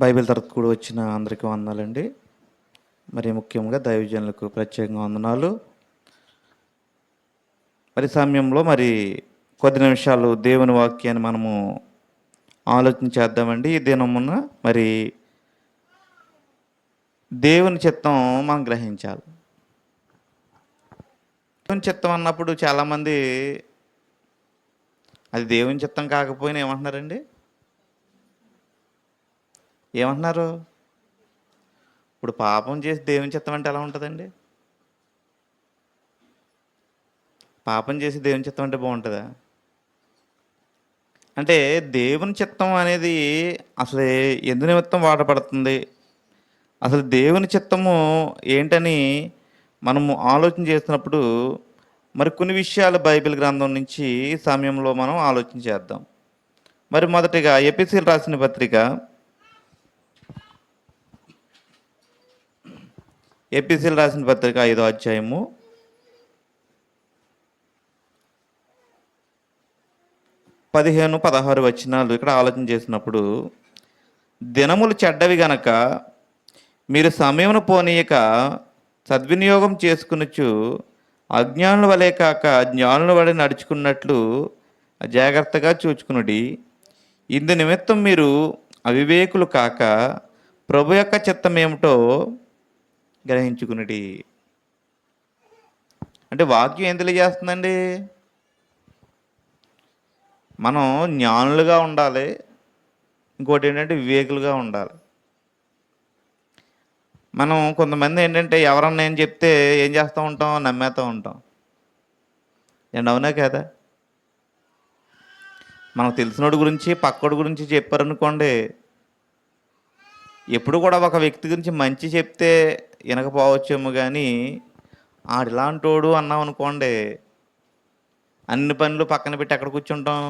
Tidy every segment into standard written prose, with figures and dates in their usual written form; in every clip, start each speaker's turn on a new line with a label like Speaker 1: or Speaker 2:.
Speaker 1: Bible తరగతి కూడా వచ్చిన అందరికీ వందనాలండి. మరి ముఖ్యంగా దైవజనులకు ప్రత్యేకంగా వందనాలు. మరి సమయంలో కొద్ది నిమిషాలు దేవుని వాక్యాన్ని మనము ఆలోచన చేద్దామండి. ఈ దినమున మరి దేవుని చిత్తం మనం గ్రహించాలి. దేవుని చిత్తం అన్నప్పుడు చాలామంది అది దేవుని చిత్తం కాకపోయినా ఏమంటున్నారండి? ఏమంటున్నారు? ఇప్పుడు పాపం చేసి దేవుని చిత్తం అంటే ఎలా ఉంటుందండి? పాపం చేసి దేవుని చిత్తం అంటే బాగుంటుందా? అంటే దేవుని చిత్తం అనేది అసలు ఎందు నిమిత్తం వాడబడుతుంది, అసలు దేవుని చిత్తము ఏంటని మనము ఆలోచన చేసినప్పుడు మరి కొన్ని విషయాలు బైబిల్ గ్రంథం నుంచి ఈ సమయంలో మనం ఆలోచన చేద్దాం. మరి మొదటిగా ఎపిసిల్ రాసిన పత్రిక 5వ అధ్యాయము 15-16 వచనాలు ఇక్కడ ఆలోచన చేసినప్పుడు, దినములు చెడ్డవి గనక మీరు సమయమును పోనీయక సద్వినియోగం చేసుకునొచ్చు అజ్ఞానుల వలె కాక జ్ఞానుల వలె నడుచుకున్నట్లు జాగ్రత్తగా చూచుకునుడి. ఇందు నిమిత్తం మీరు అవివేకులు కాక ప్రభు యొక్క చిత్తం ఏమిటో గ్రహించుకునుడి. అంటే వాక్యం ఏం తెలియజేస్తుందండి? మనం జ్ఞానులుగా ఉండాలి, ఇంకోటి ఏంటంటే వివేకులుగా ఉండాలి. మనం కొంతమంది ఏంటంటే ఎవరన్నా ఏం చెప్తే ఏం చేస్తూ ఉంటాం? నమ్మేస్తూ ఉంటాం. నేను అవునా కదా? మనకు తెలిసినోడి గురించి పక్కోడి గురించి చెప్పారనుకోండి, ఎప్పుడు కూడా ఒక వ్యక్తి గురించి మంచి చెప్తే వినకపోవచ్చేమో కానీ ఆడిలాంటోడు అన్నాం అనుకోండి, అన్ని పనులు పక్కన పెట్టి ఎక్కడ కూర్చుంటాం?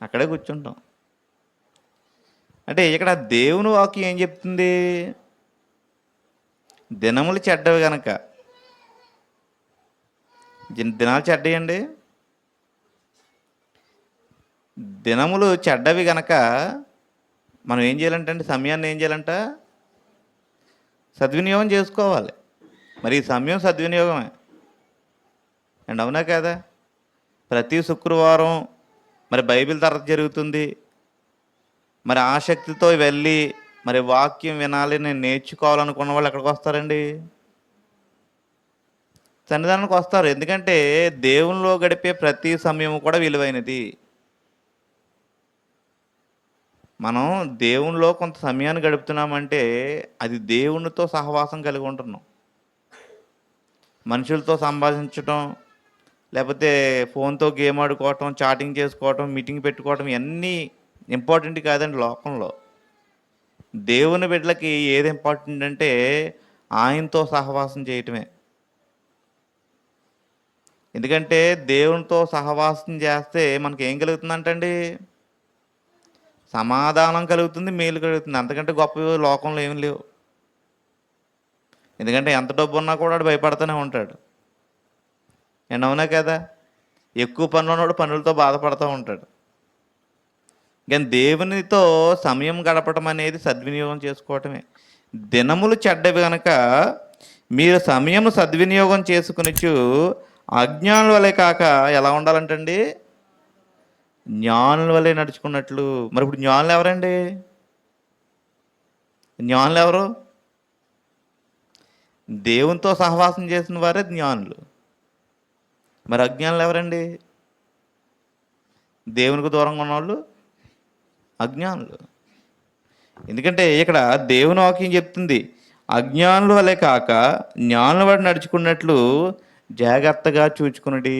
Speaker 1: అక్కడే కూర్చుంటాం. అంటే ఇక్కడ దేవుని వాక్యం ఏం చెప్తుంది? దినములు చెడ్డవి గనక, దినాలు చెడ్డయండి. దినములు చెడ్డవి గనక మనం ఏం చేయాలంటే అండి, సమయాన్ని ఏం చేయాలంట? సద్వినియోగం చేసుకోవాలి. మరి ఈ సమయం సద్వినియోగమే అండ్ అవునా కదా? ప్రతి శుక్రవారం మరి బైబిల్ తరగతి జరుగుతుంది. మరి ఆసక్తితో వెళ్ళి మరి వాక్యం వినాలి, నేను నేర్చుకోవాలనుకున్న వాళ్ళు ఎక్కడికి వస్తారండి? సన్నిధానానికి వస్తారు. ఎందుకంటే దేవునిలో గడిపే ప్రతి సమయం కూడా విలువైనది. మనం దేవునిలో కొంత సమయాన్ని గడుపుతున్నామంటే అది దేవునితో సహవాసం కలిగి ఉంటున్నాం. మనుషులతో సంభాషించడం, లేకపోతే ఫోన్తో గేమ్ ఆడుకోవటం, చాటింగ్ చేసుకోవటం, మీటింగ్ పెట్టుకోవటం ఇవన్నీ ఇంపార్టెంట్ కాదండి లోకంలో. దేవుని బిడ్డలకి ఏది ఇంపార్టెంట్ అంటే ఆయనతో సహవాసం చేయటమే. ఎందుకంటే దేవునితో సహవాసం చేస్తే మనకి ఏం కలుగుతుందంటండి? సమాధానం కలుగుతుంది, మేలు కలుగుతుంది. అంతకంటే గొప్ప లోకంలో ఏమి లేవు. ఎందుకంటే ఎంత డబ్బు ఉన్నా కూడా వాడు భయపడుతూనే ఉంటాడు. అండ్ అవునా కదా? ఎక్కువ పనులు ఉన్నవాడు పనులతో బాధపడుతూ ఉంటాడు. కానీ దేవునితో సమయం గడపడం అనేది సద్వినియోగం చేసుకోవటమే. దినములు చెడ్డవి కనుక మీరు సమయం సద్వినియోగం చేసుకునిచ్చు అజ్ఞానుల వలె కాక ఎలా ఉండాలంటండి? జ్ఞానుల వలె నడుచుకున్నట్లు. మరి ఇప్పుడు జ్ఞానులు ఎవరండి? జ్ఞానులు ఎవరు? దేవునితో సహవాసం చేసిన వారే జ్ఞానులు. మరి అజ్ఞానులు ఎవరండి? దేవునికి దూరంగా ఉన్నవాళ్ళు అజ్ఞానులు. ఎందుకంటే ఇక్కడ దేవుని వాక్యం చెప్తుంది, అజ్ఞానుల వలె కాక జ్ఞానుల వాడు నడుచుకున్నట్లు జాగ్రత్తగా చూచుకున్నది.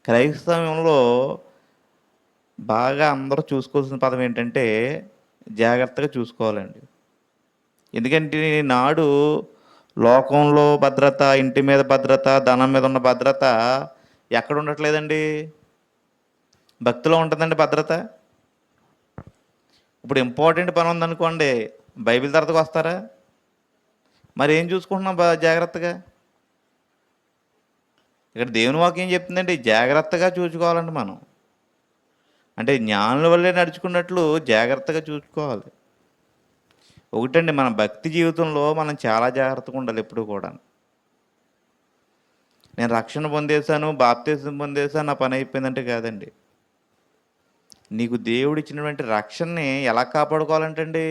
Speaker 1: క్రైస్తవంలో బాగా అందరూ చూసుకోవాల్సిన పదం ఏంటంటే జాగ్రత్తగా చూసుకోవాలండి. ఎందుకంటే నాడు లోకంలో భద్రత, ఇంటి మీద భద్రత, ధనం మీద ఉన్న భద్రత ఎక్కడ ఉండట్లేదండి? భక్తిలో ఉంటుందండి భద్రత. ఇప్పుడు ఇంపార్టెంట్ పని ఉందనుకోండి, బైబిల్ తరగతికి వస్తారా? మరి ఏం చూసుకుంటున్నాం జాగ్రత్తగా? ఇక్కడ దేవుని వాక్యం చెప్తుందండి, జాగ్రత్తగా చూసుకోవాలండి మనం. అంటే జ్ఞానుల వల్లే నడుచుకున్నట్లు జాగ్రత్తగా చూసుకోవాలి. ఒకటండి, మన భక్తి జీవితంలో మనం చాలా జాగ్రత్తగా ఉండాలి ఎప్పుడు కూడా. నేను రక్షణ పొందేశాను, బాప్తిసం పొందేశాను, నా పని అయిపోయిందంటే కాదండి. నీకు దేవుడు ఇచ్చినటువంటి రక్షణని ఎలా కాపాడుకోవాలంటండి?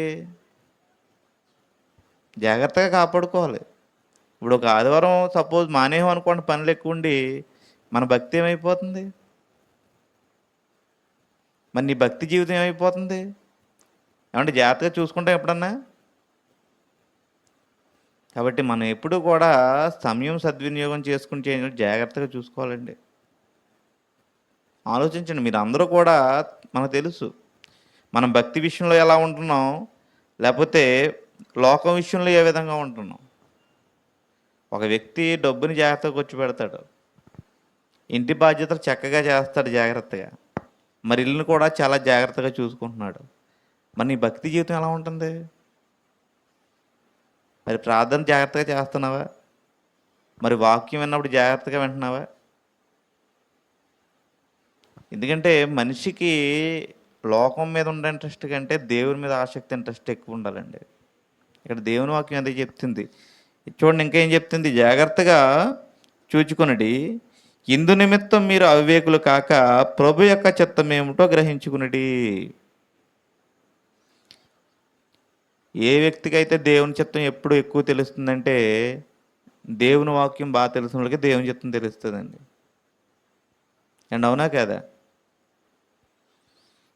Speaker 1: జాగ్రత్తగా కాపాడుకోవాలి. ఇప్పుడు ఒక ఆదివారం సపోజ్ మానేయం అనుకోండి, పనులు ఎక్కువ ఉండి, మన భక్తి ఏమైపోతుంది? మరి నీ భక్తి జీవితం ఏమైపోతుంది? ఏమంటే జాగ్రత్తగా చూసుకుంటాం ఎప్పుడన్నా? కాబట్టి మనం ఎప్పుడు కూడా సమయం సద్వినియోగం చేసుకుని జాగ్రత్తగా చూసుకోవాలండి. ఆలోచించండి, మీరు అందరూ కూడా, మనకు తెలుసు మనం భక్తి విషయంలో ఎలా ఉంటున్నాం, లేకపోతే లోకం విషయంలో ఏ విధంగా ఉంటున్నాం. ఒక వ్యక్తి డబ్బుని జాగ్రత్తగా ఖర్చు పెడతాడు, ఇంటి బాధ్యతలు చక్కగా చేస్తాడు జాగ్రత్తగా, మరి ఇల్లుని కూడా చాలా జాగ్రత్తగా చూసుకుంటున్నాడు. మరి నీ భక్తి జీవితం ఎలా ఉంటుంది? మరి ప్రార్థన జాగ్రత్తగా చేస్తున్నావా? మరి వాక్యం విన్నప్పుడు జాగ్రత్తగా వింటున్నావా? ఎందుకంటే మనిషికి లోకం మీద ఉండే ఇంట్రెస్ట్ కంటే దేవుని మీద ఆసక్తి, ఇంట్రెస్ట్ ఎక్కువ ఉండాలండి. ఇక్కడ దేవుని వాక్యం అదే చెప్తుంది. చూడండి, ఇంకా ఏం చెప్తుంది? జాగ్రత్తగా చూచుకొనుడి, ఇందు నిమిత్తం మీరు అవివేకులు కాక ప్రభు యొక్క చిత్తం ఏమిటో గ్రహించుకునుడి. ఏ వ్యక్తికి అయితే దేవుని చిత్తం ఎప్పుడు ఎక్కువ తెలుస్తుందంటే, దేవుని వాక్యం బాగా తెలిసిన వాళ్ళకి దేవుని చిత్తం తెలుస్తుందండి. అండ్ అవునా కదా?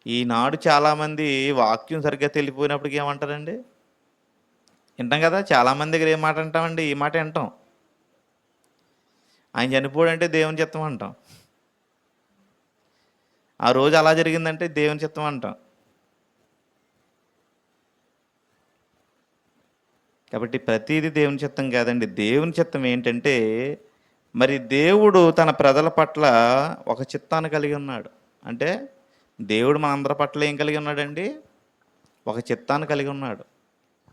Speaker 1: ఈనాడు చాలామంది వాక్యం సరిగ్గా తెలియపోయినప్పటికీ ఏమంటారండి? వింటాం కదా, చాలామంది దగ్గర ఏ మాట అంటామండి? ఈ మాట వింటాం, ఆయన చనిపోడంటే దేవుని చిత్తం అంటాం, ఆ రోజు అలా జరిగిందంటే దేవుని చిత్తం అంటాం. కాబట్టి ప్రతిదీ దేవుని చిత్తం కాదండి. దేవుని చిత్తం ఏంటంటే, మరి దేవుడు తన ప్రజల పట్ల ఒక చిత్తాన్ని కలిగి ఉన్నాడు. అంటే దేవుడు మన అందరి పట్ల ఏం కలిగి ఉన్నాడండి? ఒక చిత్తాన్ని కలిగి ఉన్నాడు.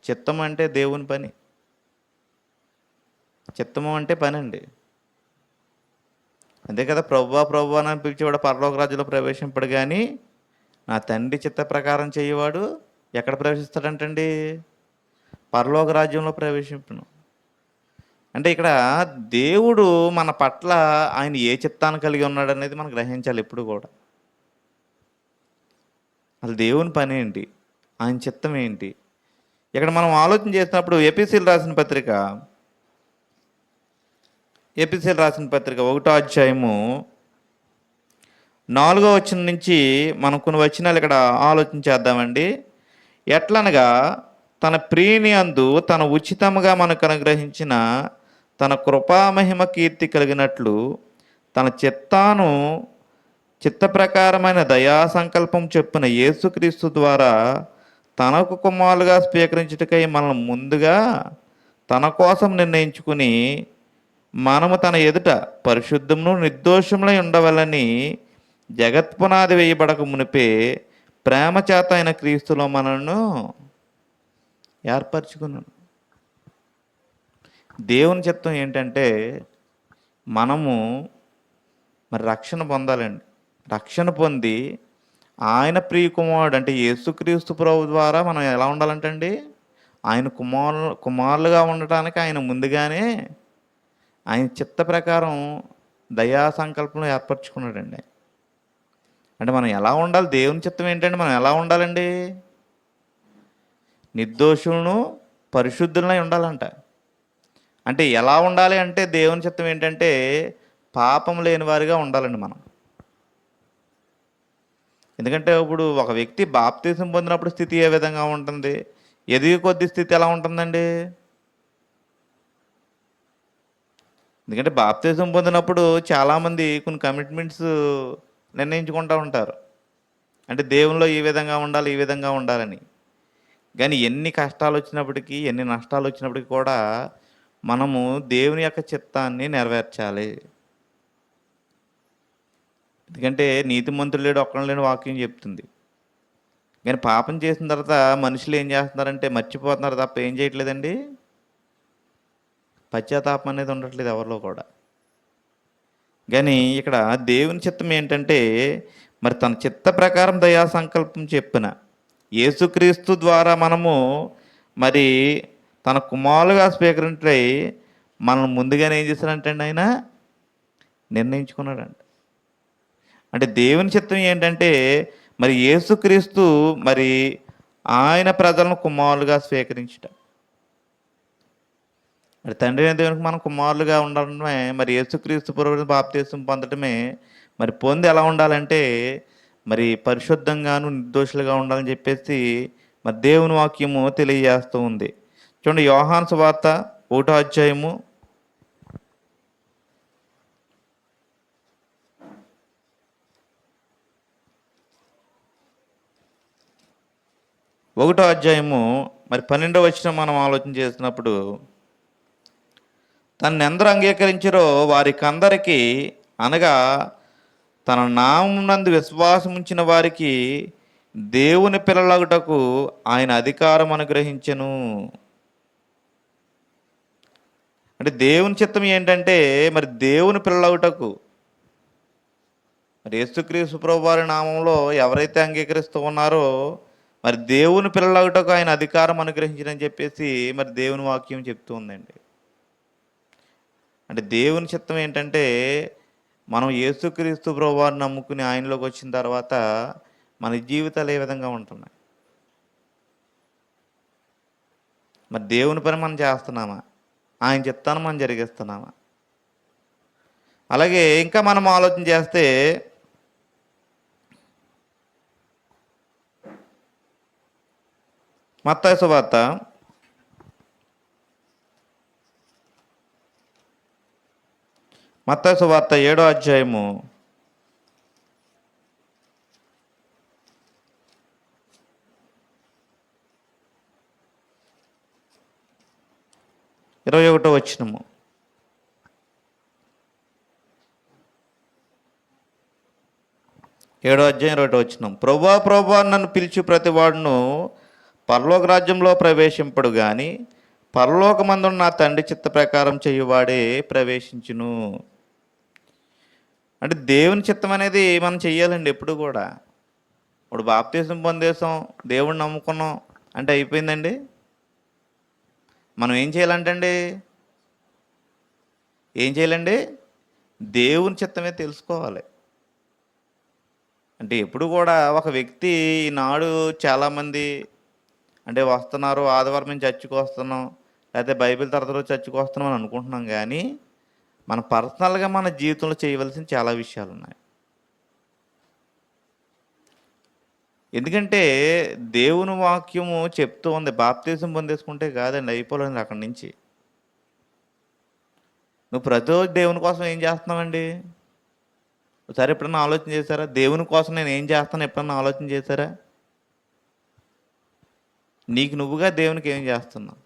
Speaker 1: చిత్తం అంటే దేవుని పని, చిత్తము అంటే పని అండి. అంతే కదా, ప్రభువా ప్రభువా అని పిలిచేవాడు పరలోక రాజ్యంలో ప్రవేశింపడు, కానీ నా తండ్రి చిత్త ప్రకారం చేయవాడు ఎక్కడ ప్రవేశిస్తాడంటండి? పరలోక రాజ్యంలో ప్రవేశింపును. అంటే ఇక్కడ దేవుడు మన పట్ల ఆయన ఏ చిత్తాన్ని కలిగి ఉన్నాడు అనేది మనం గ్రహించాలి ఎప్పుడు కూడా. అసలు దేవుని పని ఏంటి, ఆయన చిత్తం ఏంటి? ఇక్కడ మనం ఆలోచన చేసినప్పుడు ఎపిసిలు రాసిన పత్రిక 1వ అధ్యాయము 4వ వచనం నుంచి మనం కొన్ని వచనాలు ఇక్కడ ఆలోచన చేద్దామండి. ఎట్లనగా, తన ప్రియుని అందు తన ఉచితముగా మనకు అనుగ్రహించిన తన కృపామహిమ కీర్తి కలిగినట్లు తన చిత్త ప్రకారమైన దయా సంకల్పం చొప్పున యేసుక్రీస్తు ద్వారా తనకు కుమారులుగా స్వీకరించుటకై మనల్ని ముందుగా తన కోసం నిర్ణయించుకుని, మనము తన ఎదుట పరిశుద్ధమును నిర్దోషములై ఉండవలని జగత్పునాది వేయబడక మునిపే ప్రేమ చేత అయిన క్రీస్తులో మనను ఏర్పరచుకున్నాను. దేవుని చిత్తం ఏంటంటే, మనము మరి రక్షణ పొందాలండి. రక్షణ పొంది ఆయన ప్రియ కుమారుడు అంటే యేసుక్రీస్తు ప్రభు ద్వారా మనం ఎలా ఉండాలంటండి? ఆయన కుమారులుగా ఉండటానికి ఆయన ముందుగానే ఆయన చిత్త ప్రకారం దయా సంకల్పం ఏర్పరచుకున్నాడండి. అంటే మనం ఎలా ఉండాలి? దేవుని చిత్తం ఏంటంటే మనం ఎలా ఉండాలండి? నిర్దోషులను పరిశుద్ధులై ఉండాలంట. అంటే ఎలా ఉండాలి అంటే, దేవుని చిత్తం ఏంటంటే పాపం లేని వారిగా ఉండాలండి మనం. ఎందుకంటే ఇప్పుడు ఒక వ్యక్తి బాప్తిసం పొందినప్పుడు స్థితి ఏ విధంగా ఉంటుంది, ఎదిగే కొద్ది స్థితి ఎలా ఉంటుందండి? ఎందుకంటే బాప్తిసం పొందినప్పుడు చాలామంది కొన్ని కమిట్మెంట్స్ నిర్ణయించుకుంటూ ఉంటారు. అంటే దేవునిలో ఈ విధంగా ఉండాలి, ఈ విధంగా ఉండాలని. కానీ ఎన్ని కష్టాలు వచ్చినప్పటికీ, ఎన్ని నష్టాలు వచ్చినప్పటికీ కూడా మనము దేవుని యొక్క చిత్తాన్ని నెరవేర్చాలి. ఎందుకంటే నీతిమంతుడు లేడు, ఒక్కడు లేని వాక్యం చెప్తుంది. కానీ పాపం చేసిన తర్వాత మనుషులు ఏం చేస్తున్నారంటే మర్చిపోతున్నారు తప్ప ఏం చేయట్లేదండి? పశ్చాత్తాపం అనేది ఉండట్లేదు ఎవరిలో కూడా. కానీ ఇక్కడ దేవుని చిత్తం ఏంటంటే, మరి తన చిత్త ప్రకారం దయా సంకల్పం చెప్పిన యేసుక్రీస్తు ద్వారా మనము మరి తన కుమారులుగా స్వీకరించై మనం ముందుగానే ఏం చేశారంటే ఆయన నిర్ణయించుకున్నాడంట. అంటే దేవుని చిత్తం ఏంటంటే మరి యేసుక్రీస్తు మరి ఆయన ప్రజలను కుమారులుగా స్వీకరించట. మరి తండ్రి అయిన దేవునికి మనం కుమారులుగా ఉండడమే, మరి యేసుక్రీస్తు ప్రభువుని బాప్తీసం పొందడమే. మరి పొంది ఎలా ఉండాలంటే మరి పరిశుద్ధంగాను నిర్దోషులుగా ఉండాలని చెప్పేసి మరి దేవుని వాక్యము తెలియజేస్తూ ఉంది. చూడండి, యోహాను సువార్త 1వ అధ్యాయము 1వ అధ్యాయము మరి 12వ వచనం మనం ఆలోచన చేసినప్పుడు, తనని ఎందరూ అంగీకరించారో వారికందరికీ, అనగా తన నామమునందు విశ్వాసం ఉంచిన వారికి దేవుని పిల్లలగుటకు ఆయన అధికారం అనుగ్రహించెను. అంటే దేవుని చిత్తం ఏంటంటే మరి దేవుని పిల్లలగుటకు, మరి యేసుక్రీస్తు ప్రభువు వారి నామంలో ఎవరైతే అంగీకరిస్తూ ఉన్నారో మరి దేవుని పిల్లలగుటకు ఆయన అధికారం అనుగ్రహించని చెప్పేసి మరి దేవుని వాక్యం చెప్తూ ఉందండి. అంటే దేవుని చిత్తం ఏంటంటే మనం యేసుక్రీస్తు ప్రభువారిని నమ్ముకుని ఆయనలోకి వచ్చిన తర్వాత మన జీవితాలు ఏ విధంగా ఉంటున్నాయి? మరి దేవుని పని మనం చేస్తున్నామా? ఆయన చిత్తాన్ని మనం జరిగిస్తున్నామా? అలాగే ఇంకా మనం ఆలోచన చేస్తే మత్తయి సువార్త 7వ అధ్యాయము 21వ వచనము. 7వ అధ్యాయం 21వ వచనం. ప్రభువా ప్రభువా నన్ను పిలిచి ప్రతివాడును పరలోక రాజ్యంలో ప్రవేశింపడు గాని పరలోకమందున నా తండ్రి చిత్త ప్రకారం చేయువాడే ప్రవేశించును. అంటే దేవుని చిత్తం అనేది మనం చెయ్యాలండి ఎప్పుడు కూడా. ఇప్పుడు బాప్తీసం పొందేసాం, దేవుడిని నమ్ముకున్నాం అంటే అయిపోయిందండి. మనం ఏం చేయాలంటండి? ఏం చేయాలండి? దేవుని చిత్తమే తెలుసుకోవాలి. అంటే ఎప్పుడు కూడా ఒక వ్యక్తి ఈనాడు చాలామంది అంటే వస్తున్నారు, ఆదివారం మేము చర్చికి వస్తున్నాం, లేకపోతే బైబిల్ తరగతిలో చర్చికి వస్తున్నాం అని అనుకుంటున్నాం. కానీ మన పర్సనల్గా మన జీవితంలో చేయవలసిన చాలా విషయాలు ఉన్నాయి. ఎందుకంటే దేవుని వాక్యము చెప్తూ ఉంది, బాప్తీసం పొందేసుకుంటే కాదండి అయిపోలేదు అక్కడి నుంచి. నువ్వు ప్రతిరోజు దేవుని కోసం ఏం చేస్తున్నావండి? ఒకసారి ఎప్పుడన్నా ఆలోచన చేశారా? దేవుని కోసం నేను ఏం చేస్తాను ఎప్పుడన్నా ఆలోచన చేశారా? నీకు నువ్వుగా దేవునికి ఏం చేస్తున్నావు?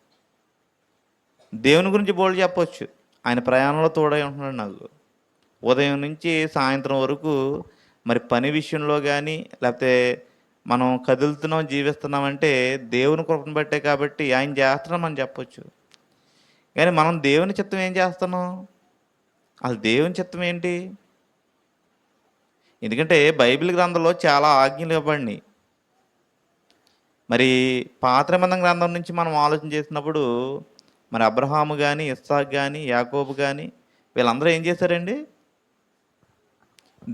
Speaker 1: దేవుని గురించి బోల్డ్ చెప్పొచ్చు. ఆయన ప్రయాణంలో తోడై ఉంటున్నాడు నాకు. ఉదయం నుంచి సాయంత్రం వరకు మరి పని విషయంలో కానీ లేకపోతే మనం కదులుతున్నాం, జీవిస్తున్నామంటే దేవుని కృపను బట్టే కాబట్టి ఆయన చేస్తున్నాం అని చెప్పొచ్చు. కానీ మనం దేవుని చిత్తం ఏం చేస్తున్నాం? అసలు దేవుని చిత్తం ఏంటి? ఎందుకంటే బైబిల్ గ్రంథంలో చాలా ఆజ్ఞలు ఇవ్వబడినాయి. మరి పాత నిబంధన గ్రంథం నుంచి మనం ఆలోచన చేసినప్పుడు మరి అబ్రహాము కానీ, ఇస్సాకు కానీ, యాకోబు కానీ వీళ్ళందరూ ఏం చేశారండి?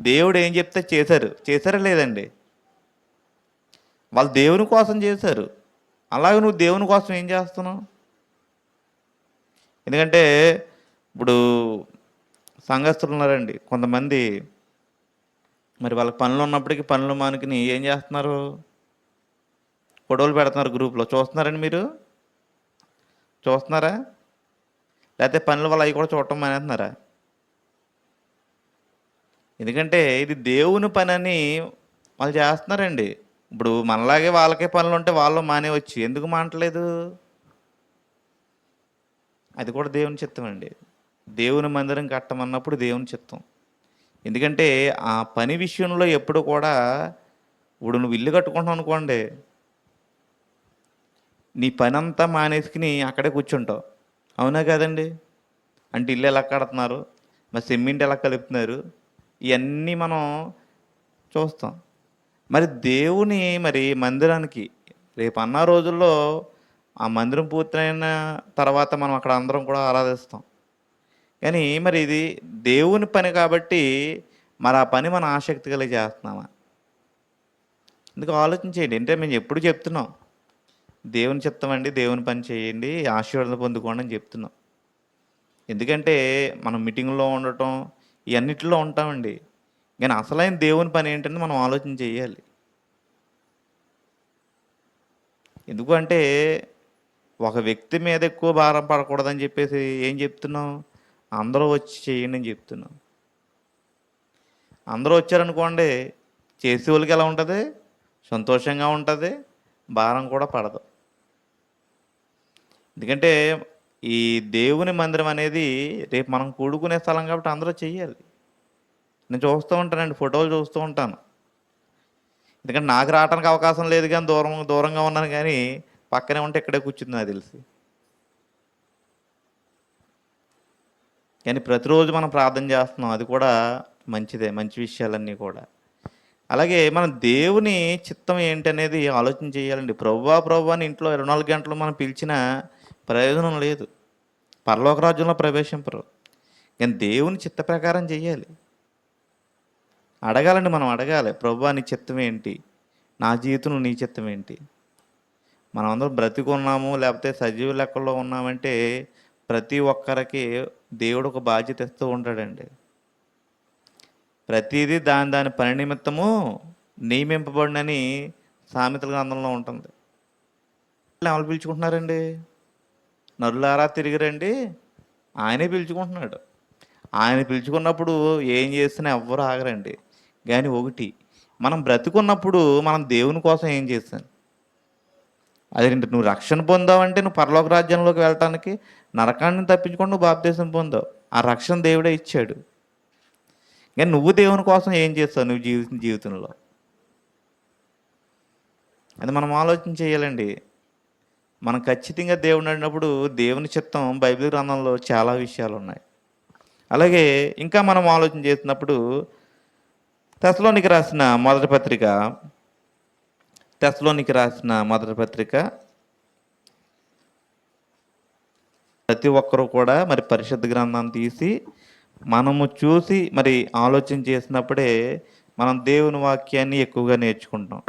Speaker 1: దేవుడు ఏం చెప్తే చేశారా లేదండి? వాళ్ళు దేవుని కోసం చేశారు. అలాగే నువ్వు దేవుని కోసం ఏం చేస్తున్నావు? ఎందుకంటే ఇప్పుడు సంఘస్థులు ఉన్నారండి కొంతమంది, మరి వాళ్ళకి పనులు ఉన్నప్పటికీ పనులు మానుకుని ఏం చేస్తున్నారు? ఫోటోలు పెడుతున్నారు గ్రూప్లో. చూస్తున్నారండి మీరు? చూస్తున్నారా? లేకపోతే పనుల వల్ల అవి కూడా చూడటం మానేస్తున్నారా? ఎందుకంటే ఇది దేవుని పని అని వాళ్ళు చేస్తున్నారండి. ఇప్పుడు మనలాగే వాళ్ళకే పనులు ఉంటే వాళ్ళు మానేవచ్చు, ఎందుకు మానట్లేదు? అది కూడా దేవుని చిత్తం అండి. దేవుని మందిరం కట్టమన్నప్పుడు దేవుని చిత్తం. ఎందుకంటే ఆ పని విషయంలో ఎప్పుడు కూడా, ఇప్పుడు నువ్వు ఇల్లు కట్టుకుంటావు అనుకోండి, నీ పని అంతా మానేసుకుని అక్కడే కూర్చుంటావు, అవునా కదండి? అంటే ఇల్లు ఎలా కడుతున్నారు, మరి సిమెంట్ ఎలా కలుపుతున్నారు, ఇవన్నీ మనం చూస్తాం. మరి దేవుని మరి మందిరానికి రేపన్న రోజుల్లో ఆ మందిరం పూర్తయిన తర్వాత మనం అక్కడ అందరం కూడా ఆరాధిస్తాం. కానీ మరి ఇది దేవుని పని కాబట్టి మరి ఆ పని మనం ఆసక్తి కలిగి చేస్తున్నామా? ఎందుకు ఆలోచించేయండి. అంటే మేము ఎప్పుడు చెప్తున్నాం, దేవుని చిత్తం అండి, దేవుని పని చేయండి, ఆశీర్వాదం పొందుకోండి అని చెప్తున్నాం. ఎందుకంటే మనం మీటింగ్‌లో ఉండటం ఇయన్నిటిలో ఉంటామండి. కానీ అసలైన దేవుని పని ఏంటని మనం ఆలోచన చేయాలి. ఎందుకు అంటే ఒక వ్యక్తి మీద ఎక్కువ భారం పడకూడదని చెప్పేసి ఏం చెప్తున్నాం? అందరూ వచ్చి చేయండి అని చెప్తున్నాం. అందరూ వచ్చారనుకోండి, చేసేవాళ్ళకి ఎలా ఉంటది? సంతోషంగా ఉంటది. భారం కూడా పడదు. ఎందుకంటే ఈ దేవుని మందిరం అనేది రేపు మనం కూడుకునే స్థలం కాబట్టి అందరూ చెయ్యాలి. నేను చూస్తూ ఉంటానండి, ఫోటోలు చూస్తూ ఉంటాను. ఎందుకంటే నాకు రావటానికి అవకాశం లేదు కానీ దూరంగా ఉన్నాను కానీ పక్కనే ఉంటే ఇక్కడే కూర్చుంది నాకు తెలిసి. కానీ ప్రతిరోజు మనం ప్రార్థన చేస్తున్నాం, అది కూడా మంచిదే, మంచి విషయాలన్నీ కూడా. అలాగే మనం దేవుని చిత్తం ఏంటనేది ఆలోచన చేయాలండి. ప్రభువా ప్రభువా అని ఇంట్లో 24 గంటలు మనం పిలిచినా ప్రయోజనం లేదు. పరలోక రాజ్యంలో ప్రవేశింపరు. కానీ దేవుని చిత్త ప్రకారం చెయ్యాలి. అడగాలండి, మనం అడగాలి. ప్రభువా నీ చిత్తం ఏంటి? నా జీవితంలో నీ చిత్తం ఏంటి? మనం అందరం బ్రతికున్నాము లేకపోతే సజీవ లెక్కల్లో ఉన్నామంటే ప్రతి ఒక్కరికి దేవుడు ఒక బాధ్యత ఇస్తూ ఉంటాడండి. ప్రతిదీ దాని దాని పని నిమిత్తము నియమింపబడినని సామెతల గ్రంథంలో ఉంటుంది. ఎవరు పిలుచుకుంటున్నారండి? నరులారా తిరిగిరండి, ఆయనే పిలుచుకుంటున్నాడు. ఆయన పిలుచుకున్నప్పుడు ఏం చేసినా ఎవ్వరు ఆగరండి. కానీ ఒకటి, మనం బ్రతికున్నప్పుడు మనం దేవుని కోసం ఏం చేశాను? అదేంటి, నువ్వు రక్షణ పొందావంటే నువ్వు పరలోక రాజ్యంలోకి వెళ్ళటానికి నరకాన్ని తప్పించుకొని నువ్వు బాప్తీసం పొందావు. ఆ రక్షణ దేవుడే ఇచ్చాడు. కానీ నువ్వు దేవుని కోసం ఏం చేస్తావు నువ్వు జీవితంలో? అది మనం ఆలోచన చేయాలండి. మనం ఖచ్చితంగా దేవుడు అడినప్పుడు దేవుని చిత్తం బైబిల్ గ్రంథంలో చాలా విషయాలు ఉన్నాయి. అలాగే ఇంకా మనం ఆలోచన చేసినప్పుడు తెస్సలోనికి రాసిన మొదటి పత్రిక ప్రతి ఒక్కరూ కూడా మరి పరిశుద్ధ గ్రంథాన్ని తీసి మనము చూసి మరి ఆలోచన చేసినప్పుడే మనం దేవుని వాక్యాన్ని ఎక్కువగా నేర్చుకుంటాం.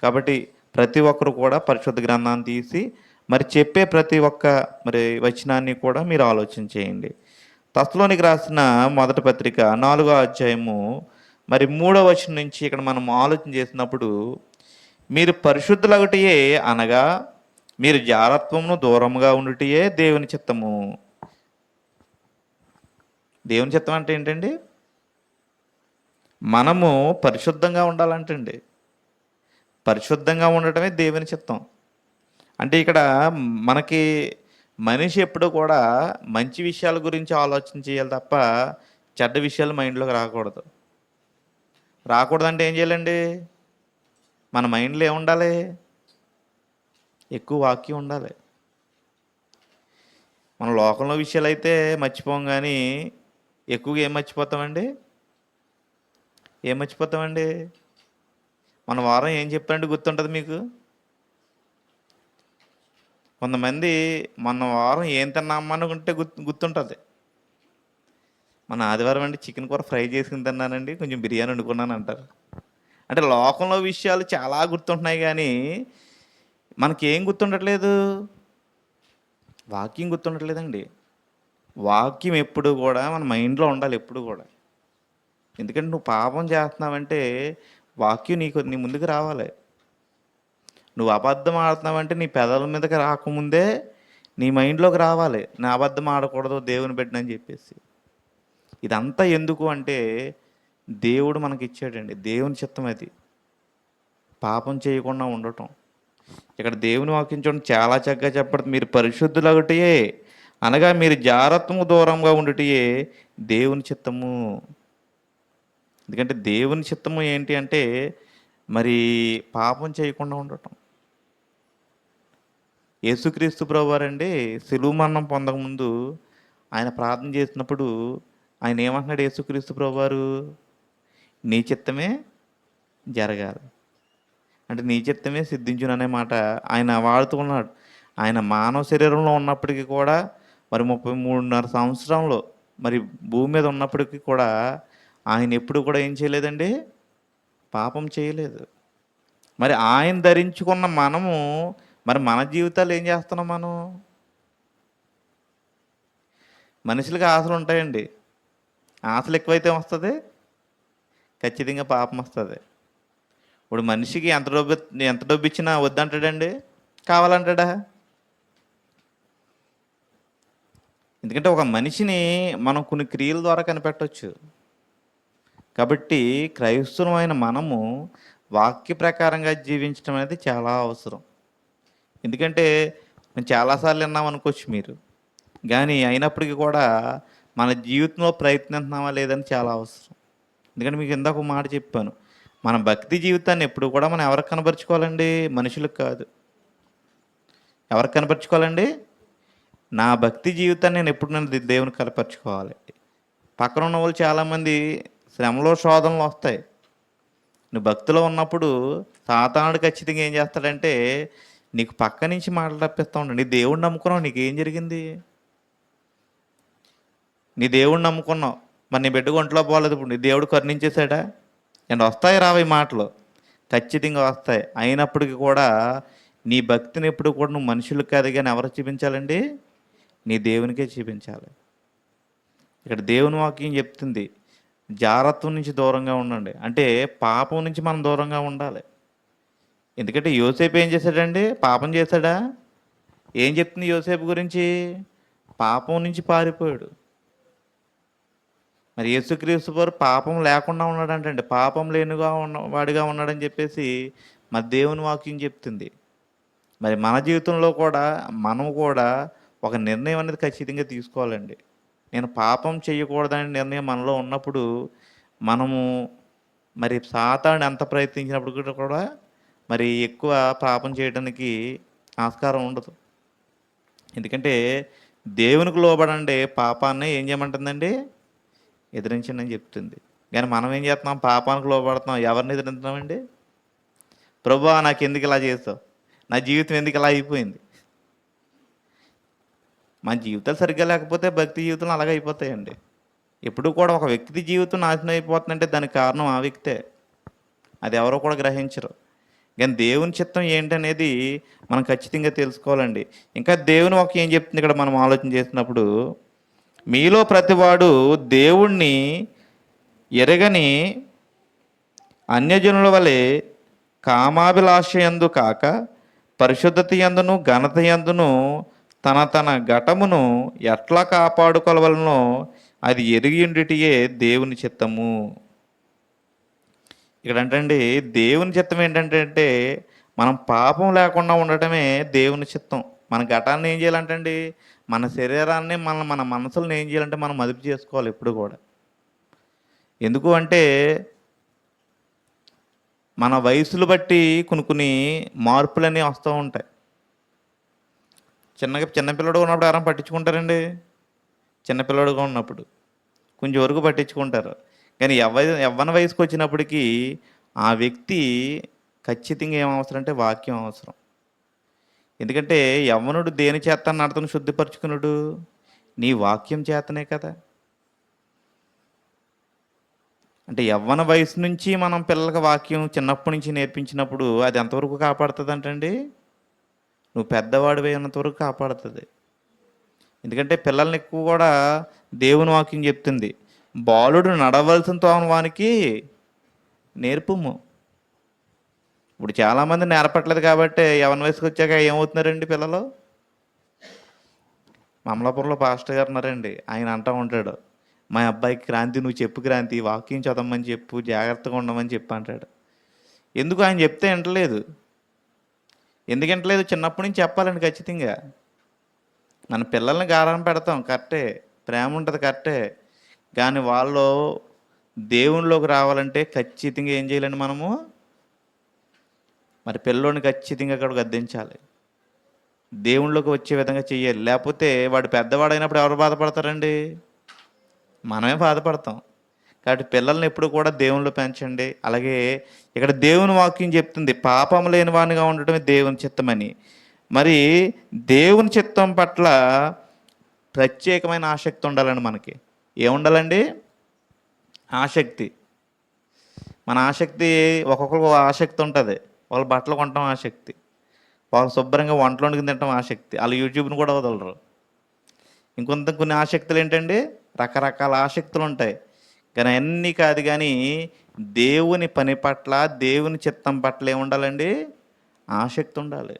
Speaker 1: కాబట్టి ప్రతి ఒక్కరు కూడా పరిశుద్ధ గ్రంథాన్ని తీసి మరి చెప్పే ప్రతి ఒక్క మరి వచనాన్ని కూడా మీరు ఆలోచన చేయండి. తెస్సలోనికి రాసిన మొదటి పత్రిక 4వ అధ్యాయము మరి 3వ వచనం నుంచి ఇక్కడ మనం ఆలోచన చేసినప్పుడు, మీరు పరిశుద్ధులగుటయే అనగా మీరు జారత్వమును దూరముగా ఉండుటయే దేవుని చిత్తము. దేవుని చిత్తం అంటే ఏంటండి? మనము పరిశుద్ధంగా ఉండాలంటండి. పరిశుద్ధంగా ఉండటమే దేవుని చిత్తం. అంటే ఇక్కడ మనకి మనిషి ఎప్పుడు కూడా మంచి విషయాల గురించి ఆలోచన చేయాలి తప్ప చెడ్డ విషయాలు మైండ్లోకి రాకూడదు. రాకూడదంటే ఏం చేయాలండి? మన మైండ్లో ఏముండాలి? ఎక్కువ వాక్యం ఉండాలి. మన లోకంలో విషయాలు అయితే మర్చిపోం, కానీ ఎక్కువగా ఏం మర్చిపోతామండి? మన వారం ఏం చెప్పారంటే గుర్తుంటుంది మీకు? కొంతమంది మన వారం ఏం తిన్నామనుకుంటే గుర్తుంటుంది. మన ఆదివారం అండి చికెన్ కూర ఫ్రై చేసుకుని తిన్నానండి, కొంచెం బిర్యానీ వండుకున్నాను అంటారు. అంటే లోకంలో విషయాలు చాలా గుర్తుంటున్నాయి కానీ మనకేం గుర్తుండట్లేదు? వాక్యం గుర్తుండట్లేదండి. వాక్యం ఎప్పుడు కూడా మన మైండ్లో ఉండాలి ఎప్పుడు కూడా. ఎందుకంటే నువ్వు పాపం చేస్తున్నావంటే వాక్యం నీ ముందుకు రావాలి. నువ్వు అబద్ధం ఆడుతున్నావంటే నీ పెదాల మీదకి రాకముందే నీ మైండ్లోకి రావాలి, నా అబద్ధం ఆడకూడదు దేవుని బిడ్డనని చెప్పేసి. ఇదంతా ఎందుకు అంటే దేవుడు మనకి ఇచ్చాడండి, దేవుని చిత్తం అది. పాపం చేయకుండా ఉండటం. ఇక్కడ దేవుని వాక్యం చూడండి, చాలా చక్కగా చెప్పడం, మీరు పరిశుద్ధులగుటయే అనగా మీరు జారత్వము దూరంగా ఉండుటయే దేవుని చిత్తము. ఎందుకంటే దేవుని చిత్తము ఏంటి అంటే మరి పాపం చేయకుండా ఉండటం. యేసుక్రీస్తు ప్రభువారండి సిలువ మరణం పొందకముందు ఆయన ప్రార్థన చేసినప్పుడు ఆయన ఏమంటున్నాడు? యేసుక్రీస్తు ప్రభువారు, నీ చిత్తమే జరగాలి. అంటే నీ చిత్తమే సిద్ధించును అనే మాట ఆయన వాడుతూ ఉన్నాడు. ఆయన మానవ శరీరంలో ఉన్నప్పటికీ కూడా మరి 33.5 సంవత్సరంలో మరి భూమి మీద ఉన్నప్పటికీ కూడా ఆయన ఎప్పుడు కూడా ఏం చేయలేదండి? పాపం చేయలేదు. మరి ఆయన ధరించుకున్న మనము మరి మన జీవితాలు ఏం చేస్తున్నాం మనం? మనుషులకి ఆశలు ఉంటాయండి. ఆశలు ఎక్కువైతే వస్తుంది, ఖచ్చితంగా పాపం వస్తుంది. ఇప్పుడు మనిషికి ఎంత డబ్బు ఇచ్చినా వద్దంటాడండి, కావాలంటాడా? ఎందుకంటే ఒక మనిషిని మనం కొన్ని క్రియల ద్వారా కనిపెట్టవచ్చు. కాబట్టి క్రైస్తవమైన మనము వాక్య ప్రకారంగా జీవించడం అనేది చాలా అవసరం. ఎందుకంటే నేను చాలాసార్లు విన్నాం అనుకోవచ్చు మీరు, కానీ అయినప్పటికీ కూడా మన జీవితంలో ప్రయత్నిస్తున్నామా లేదని చాలా అవసరం. ఎందుకంటే మీకు ఇందాక ఒక మాట చెప్పాను, మన భక్తి జీవితాన్ని ఎప్పుడు కూడా మనం ఎవరికి కనపరుచుకోవాలండి? మనుషులకు కాదు. ఎవరికి కనపరుచుకోవాలండి? నా భక్తి జీవితాన్ని నేను ఎప్పుడు దేవునికి కనపరుచుకోవాలి. పక్కన ఉన్న వాళ్ళు చాలామంది శ్రమలో శోధనలు వస్తాయి. నువ్వు భక్తిలో ఉన్నప్పుడు సాతానుడు ఖచ్చితంగా ఏం చేస్తాడంటే నీకు పక్క నుంచి మాటలు తప్పిస్తూ ఉంటాడు. నీ దేవుడిని నమ్ముకున్నావు, నీకేం జరిగింది? నీ దేవుడిని నమ్ముకున్నావు, మరి నీ బిడ్డకు ఒంట్లో పోలేదు, ఇప్పుడు నీ దేవుడు కరుణించేశాడా? అండ్ వస్తాయి రావు ఈ మాటలు, ఖచ్చితంగా వస్తాయి. అయినప్పటికీ కూడా నీ భక్తిని ఎప్పుడు కూడా నువ్వు మనుషులకు కాదు కానీ ఎవరికి చూపించాలండి? నీ దేవునికే చూపించాలి. ఇక్కడ దేవుని వాక్యం చెప్తుంది, జారత్వం నుంచి దూరంగా ఉండండి. అంటే పాపం నుంచి మనం దూరంగా ఉండాలి. ఎందుకంటే యోసేపు ఏం చేశాడండి? పాపం చేశాడా? ఏం చెప్తుంది యోసేపు గురించి? పాపం నుంచి పారిపోయాడు. మరి యేసుక్రీస్తు వారు పాపం లేకుండా ఉన్నాడంటండి, పాపం లేనిగా వాడిగా ఉన్నాడని చెప్పేసి మరి దేవుని వాక్యం చెప్తుంది. మరి మన జీవితంలో కూడా మనము కూడా ఒక నిర్ణయం అనేది ఖచ్చితంగా తీసుకోవాలండి. నేను పాపం చేయకూడదనే నిర్ణయం మనలో ఉన్నప్పుడు మనము మరి సాతాను ఎంత ప్రయత్నించినప్పుడు కూడా మరి ఎక్కువ పాపం చేయడానికి ఆస్కారం ఉండదు. ఎందుకంటే దేవునికి లోబడండి పాపాన్ని ఏం చేయమంటుందండి? ఎదిరించండి అని చెప్తుంది. కానీ మనం ఏం చేస్తున్నాం? పాపానికి లోబడుతున్నాం. ఎవరిని ఎదిరించున్నామండి? ప్రభువా నాకు ఎందుకు ఇలా చేస్తావు, నా జీవితం ఎందుకు ఇలా అయిపోయింది? మన జీవితాలు సరిగ్గా లేకపోతే భక్తి జీవితం అలాగే అయిపోతాయండి. ఎప్పుడు కూడా ఒక వ్యక్తి జీవితం నాశనం అయిపోతుందంటే దానికి కారణం ఆ వ్యక్తే, అది ఎవరో కూడా గ్రహించరు. కానీ దేవుని చిత్తం ఏంటనేది మనం ఖచ్చితంగా తెలుసుకోవాలండి. ఇంకా దేవుని వాక్యం ఏం చెప్తుంది ఇక్కడ మనం ఆలోచన చేసినప్పుడు, మీలో ప్రతివాడు దేవుణ్ణి ఎరగని అన్యజనుల వలె కామాభిలాష యందు కాక పరిశుద్ధత యందును ఘనత యందును తన తన ఘటమును ఎట్లా కాపాడుకోవలనో అది ఎరిగిండిటియే దేవుని చిత్తము. ఇక్కడ అంటే దేవుని చిత్తం ఏంటంటే మనం పాపం లేకుండా ఉండటమే దేవుని చిత్తం. మన ఘటాన్ని ఏం చేయాలంటండి? మన శరీరాన్ని మన మనసులను ఏం చేయాలంటే మనం అదుపు చేసుకోవాలి ఎప్పుడు కూడా. ఎందుకు అంటే మన వయసులు బట్టి కొన్ని మార్పులన్నీ వస్తూ ఉంటాయి. చిన్నపిల్లడుగా ఉన్నప్పుడు ఎవరైనా పట్టించుకుంటారండి? చిన్నపిల్లడుగా ఉన్నప్పుడు కొంచెం వరకు పట్టించుకుంటారు. కానీ యవ్వన వయసుకు వచ్చినప్పటికీ ఆ వ్యక్తి ఖచ్చితంగా ఏం అవసరం అంటే వాక్యం అవసరం. ఎందుకంటే యవ్వనుడు దేని చేత నడతను శుద్ధిపరచుకున్నాడు? నీ వాక్యం చేతనే కదా. అంటే యవ్వన వయసు నుంచి మనం పిల్లలకి వాక్యం చిన్నప్పటి నుంచి నేర్పించినప్పుడు అది ఎంతవరకు కాపాడుతుంది అంటండి? నువ్వు పెద్దవాడివి అయినంత వరకు కాపాడుతుంది. ఎందుకంటే పిల్లల్ని ఎక్కువ కూడా దేవుని వాక్యం చెప్తుంది, బాలుడు నడవలసిన తోన వానికి నేర్పుము. ఇప్పుడు చాలామంది నేర్పట్లేదు కాబట్టి యవ్వన వయసుకు వచ్చాక ఏమవుతున్నారండి పిల్లలు? మమలాపురంలో పాస్టర్ గారు ఉన్నారండి, ఆయన అంటూ ఉంటాడు, మా అబ్బాయికి క్రాంతి నువ్వు చెప్పు, క్రాంతి వాక్యం చదవమని చెప్పు, జాగ్రత్తగా ఉండమని చెప్పు అంటాడు. ఎందుకు? ఆయన చెప్తే వింటలేదు. ఎందుకు వింటలేదు? చిన్నప్పటి నుంచి చెప్పాలండి ఖచ్చితంగా. మన పిల్లల్ని గారం పెడతాం కరెక్టే, ప్రేమ ఉంటుంది కరెక్టే, కానీ వాళ్ళు దేవునిలోకి రావాలంటే ఖచ్చితంగా ఏం చేయాలండి మనము? మరి పిల్లోని ఖచ్చితంగా అక్కడ గద్దించాలి, దేవునిలోకి వచ్చే విధంగా చెయ్యాలి. లేకపోతే వాడు పెద్దవాడైనప్పుడు ఎవరు బాధపడతారండి? మనమే బాధపడతాం. కాబట్టి పిల్లల్ని ఎప్పుడు కూడా దేవునిలో పెంచండి. అలాగే ఇక్కడ దేవుని వాక్యం చెప్తుంది, పాపం లేని వానిగా ఉండటమే దేవుని చిత్తమని. మరి దేవుని చిత్తం పట్ల ప్రత్యేకమైన ఆసక్తి ఉండాలండి మనకి. ఏముండాలండి? ఆసక్తి. మన ఆసక్తి ఒక్కొక్కరికి ఆసక్తి ఉంటుంది. వాళ్ళు బట్టలు కొనటం ఆసక్తి, వాళ్ళు శుభ్రంగా వంటలు వండుకుని తినటం ఆసక్తి, వాళ్ళు యూట్యూబ్ని కూడా వదలరు. కొన్ని ఆసక్తులు ఏంటండి? రకరకాల ఆసక్తులు ఉంటాయి. కానీ అన్నీ కాదు, కానీ దేవుని పని పట్ల, దేవుని చిత్తం పట్ల ఏముండాలండి? ఆసక్తి ఉండాలి.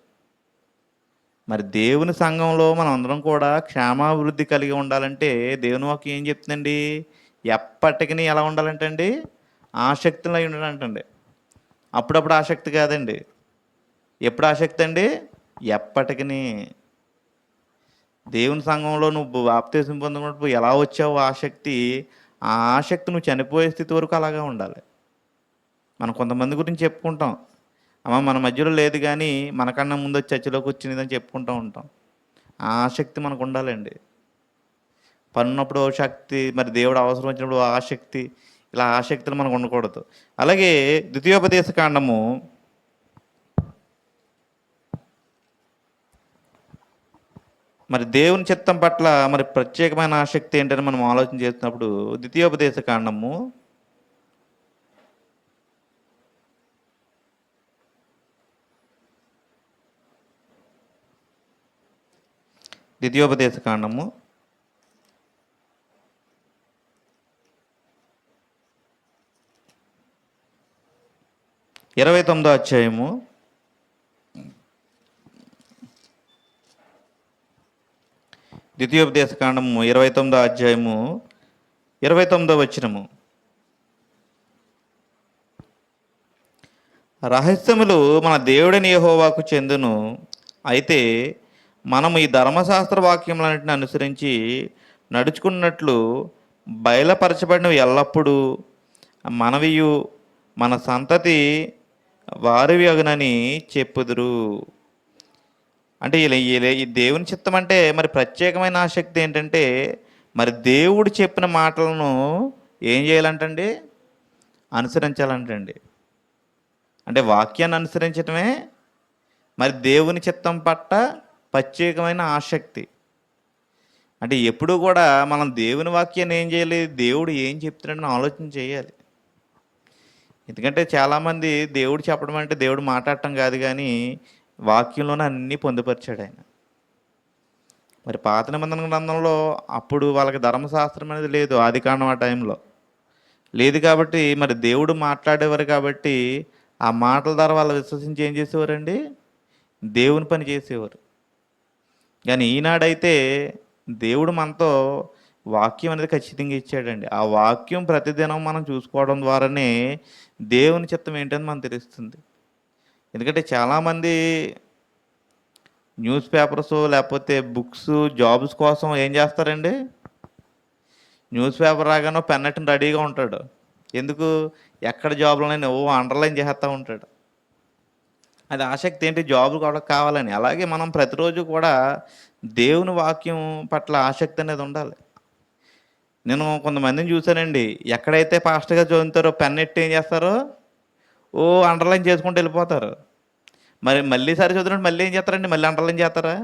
Speaker 1: మరి దేవుని సంఘంలో మనం అందరం కూడా క్షేమాభివృద్ధి కలిగి ఉండాలంటే దేవుని వాక్యం ఏం చెప్తుందండి? ఎప్పటికీ ఎలా ఉండాలంటే అండి? ఆసక్తిలో ఉండాలంటండి. అప్పుడప్పుడు ఆసక్తి కాదండి. ఎప్పుడు ఆసక్తి అండి? ఎప్పటికీ. దేవుని సంఘంలో నువ్వు బాప్తిసం పొందినప్పుడు ఎలా వచ్చావు ఆసక్తి, ఆ ఆసక్తి నువ్వు చనిపోయే స్థితి వరకు అలాగే ఉండాలి. మనం కొంతమంది గురించి చెప్పుకుంటాం, అమ్మ మన మధ్యలో లేదు కానీ మనకన్నా ముందు వచ్చి చర్చిలోకి వచ్చిందని చెప్పుకుంటూ ఉంటాం. ఆ ఆసక్తి మనకు ఉండాలండి. పనున్నప్పుడు శక్తి, మరి దేవుడు అవసరం వచ్చినప్పుడు ఆసక్తి, ఇలా ఆసక్తులు మనకు ఉండకూడదు. అలాగే ద్వితీయోపదేశ కాండము 'మరి దేవుని చిత్తం పట్ల మరి ప్రత్యేకమైన ఆసక్తి ఏంటని మనం ఆలోచన చేస్తున్నప్పుడు ద్వితీయోపదేశ కాండము 29వ అధ్యాయము 29వ అధ్యాయము 29వ వచనము. రహస్యములు మన దేవుడైన యెహోవాకు చెందును. అయితే మనము ఈ ధర్మశాస్త్ర వాక్యములన్నిటిని అనుసరించి నడుచుకున్నట్లు బయలుపరచబడినవి ఎల్లప్పుడూ మనవియు మన సంతతి వారివి అగునని చెప్పుదురు. అంటే ఈ దేవుని చిత్తం అంటే మరి ప్రత్యేకమైన ఆసక్తి ఏంటంటే, మరి దేవుడు చెప్పిన మాటలను ఏం చేయాలంటండి? అనుసరించాలంటండి. అంటే వాక్యాన్ని అనుసరించటమే మరి దేవుని చిత్తం పట్ల ప్రత్యేకమైన ఆసక్తి. అంటే ఎప్పుడు కూడా మనం దేవుని వాక్యాన్ని ఏం చేయాలి? దేవుడు ఏం చెప్తున్నాడని ఆలోచన చేయాలి. ఎందుకంటే చాలామంది దేవుడు చెప్పడం అంటే దేవుడు మాట్లాడటం కాదు, కానీ వాక్యంలోనే అన్నీ పొందుపరిచాడు ఆయన. మరి పాత నిబంధన గ్రంథంలో అప్పుడు వాళ్ళకి ధర్మశాస్త్రం అనేది లేదు, ఆదికాండం ఆ టైంలో లేదు. కాబట్టి మరి దేవుడు మాట్లాడేవారు, కాబట్టి ఆ మాటల ద్వారా వాళ్ళు విశ్వసించి ఏం చేసేవారండి? దేవుని పని చేసేవారు. కానీ ఈనాడైతే దేవుడు మనతో వాక్యం అనేది ఖచ్చితంగా ఇచ్చాడండి. ఆ వాక్యం ప్రతిదినం మనం చూసుకోవడం ద్వారానే దేవుని చిత్తం ఏంటని మనకు తెలుస్తుంది. ఎందుకంటే చాలామంది న్యూస్ పేపర్స్ లేకపోతే బుక్స్, జాబ్స్ కోసం ఏం చేస్తారండి? న్యూస్ పేపర్ రాగానే పెన్నట్టుని రెడీగా ఉంటాడు. ఎందుకు? ఎక్కడ జాబ్లోనైనా అండర్లైన్ చేస్తూ ఉంటాడు. అది ఆసక్తి ఏంటి? జాబులు కూడా కావాలని. అలాగే మనం ప్రతిరోజు కూడా దేవుని వాక్యం పట్ల ఆసక్తి అనేది ఉండాలి. నేను కొంతమందిని చూశానండి, ఎక్కడైతే పాస్టర్గా చదువుతారో పెన్నెట్టి ఏం చేస్తారో అండర్లైన్ చేసుకుంటూ వెళ్ళిపోతారు. మరి మళ్ళీ సరి చదివినట్టు మళ్ళీ ఏం చేస్తారండి? మళ్ళీ అండర్లైన్ చేస్తారా?